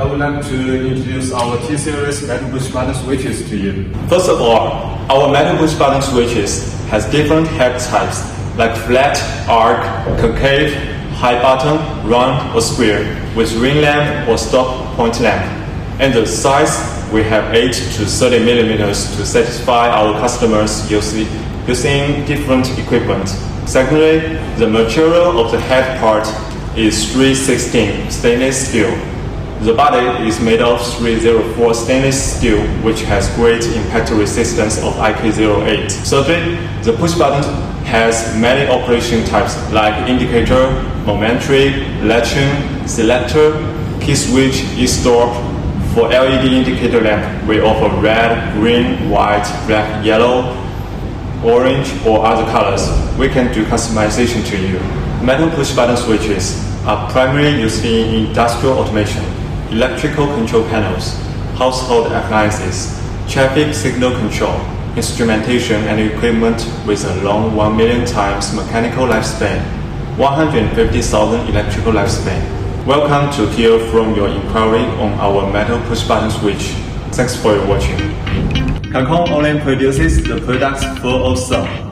I would like to introduce our T-Series metal push button switches to you. First of all, our metal push button switches has different head types like flat, arc, concave, high button, round or square, with ring lamp or stop point lamp. And the size, we have 8 to 30 millimeters to satisfy our customers using different equipment. Secondly, the material of the head part is 316 stainless steel. The body is made of 304 stainless steel, which has great impact resistance of IK08. Thirdly, the push button has many operation types like indicator, momentary, latching, selector, key switch, e-stop. For LED indicator lamp, we offer red, green, white, black, yellow, orange, or other colors. We can do customization to you. Metal push button switches are primarily used in industrial automation, electrical control panels, household appliances, traffic signal control, instrumentation and equipment with a long 1 million times mechanical lifespan, 150,000 electrical lifespan. Welcome to hear from your inquiry on our metal push button switch. Thanks for your watching. Kacon only produces the products full of sale.